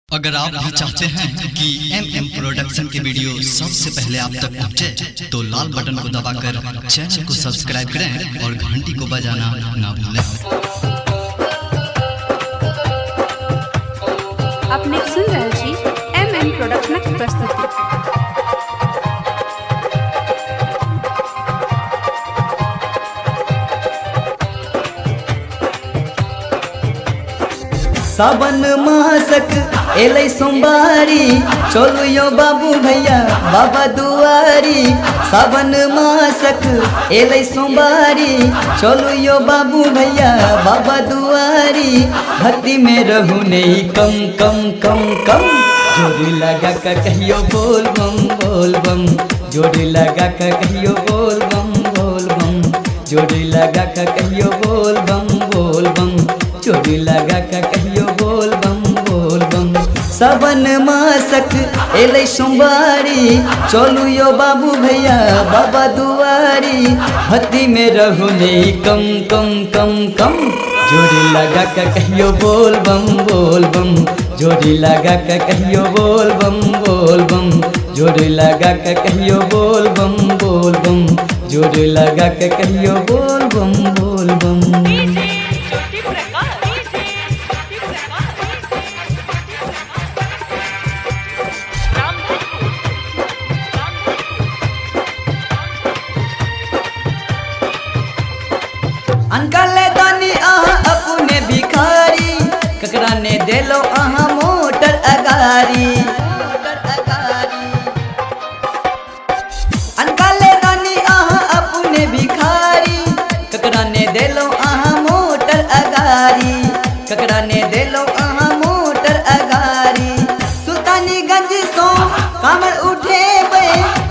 अगर आप भी चाहते हैं कि MM प्रोडक्शन के वीडियो सबसे पहले आप तक पहुंचे, तो लाल बटन को दबाकर चैनल को सब्सक्राइब करें और घंटी को बजाना ना भूलें। अपने सुन रहल छी MM प्रोडक्शनक प्रस्तुति। सावन मासक एलै सोमवारी, चलू यो बाबू भैया बाबा दुआरी। सावन मासक एलै सोमवारी, चलू यो बाबू भैया बाबा दुआरी। भक्ति में रहू नहीं कम कम कम कम, जोड़ी लगा कर कहियो बोल बम बोल बम। जोड़ी लगा कर कहियो बोल बम बोल बम। जोड़ी लगा कर कहियो बोल बम बोल बम। जोड़ी लगा कर कहियो बोल बम बोल बम। सावन मासक एलै सोमवारी, चलू यो बाबू भैया बाबा दुआरी। भक्ति में रहो नहीं कम कम कम कम, जोड़ी लगा कर कहियो बोल बम बोल बम। जोड़ी लगा कर कहियो बोल बम बोल बम। जोड़ी लगा कर कहियो बोल बम बोल बम। जोड़ी लगा कर कहियो बोल बम बोल बम। अनकल दानी अहाँ अपने भिखारी, ककरा ने देलो अहाँ मोटर अगारी। अनकल दानी अहाँ अपने भिखारी, ककरा ने देलो अहाँ मोटर अगारी। ककरा ने देलो अहाँ मोटर अगारी। सुल्तानीगंज सो कामर उठेबै,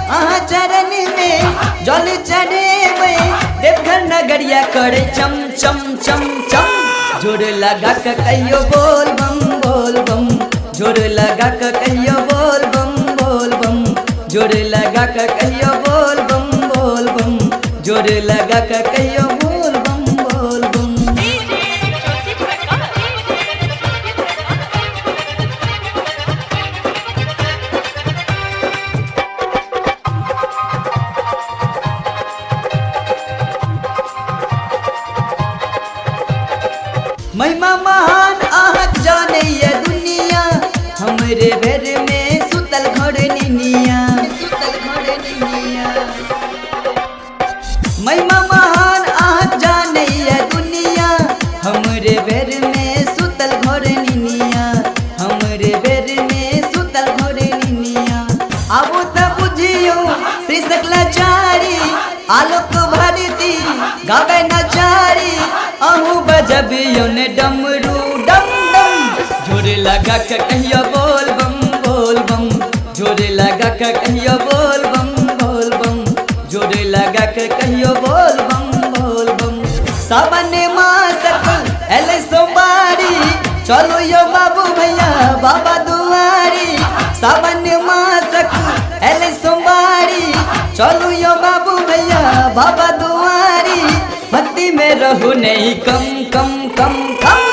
अहाँ चरण में जल चढ़ेबै। देवघर नगरिया करे चम चम चम चम, जोड़ लगा कर कहियो बोल बम बोल बम। जोड़ लगा कर कहियो बोल बम बोल बम। जोड़ लगा कर कहियो बोल बम बोल बम। जोड़ लगा कर कहियो बोल बम बोल बम। महिमा महान आहत जाने ये दुनिया, हमरे घर में सुतल घर निनिया। महिमा महान आहत जाने ये दुनिया, हमरे घर में सुतल घर निनिया। हमरे घर में सुतल घर निनिया। आबो त बुझियो श्री सकलाचारी, आलोक भारती गावे नचारी। अहू बजबियो ने डमरू डम डम, जोड़े लगा कर कहियो बोल बम बोल बम। जोड़े लगा कर कहियो बोल बम बोल बम। जोड़े लगा कर कहियो बोल बम बोल बम। सावन मासक एलै सोमवारी, चलो यो बाबू भैया बाबा दुआरी। सावन मासक एलै सोमवारी, चलो यो बाबू भैया बाबा दुआरी। भक्ति में रहू नहीं कम कम कम कम,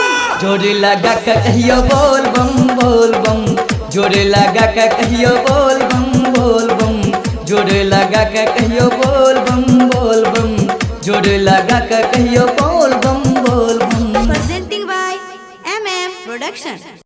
जोड़ी लगा कर कहियो बोल बम बोल बम। जोड़ी लगा कर कहियो बोल बम बोल बम। जोड़ी लगा कर कहियो बोल बम बोल बम। जोड़ी लगा कर कहियो बोल बम बोल बम। Presenting by MM Production।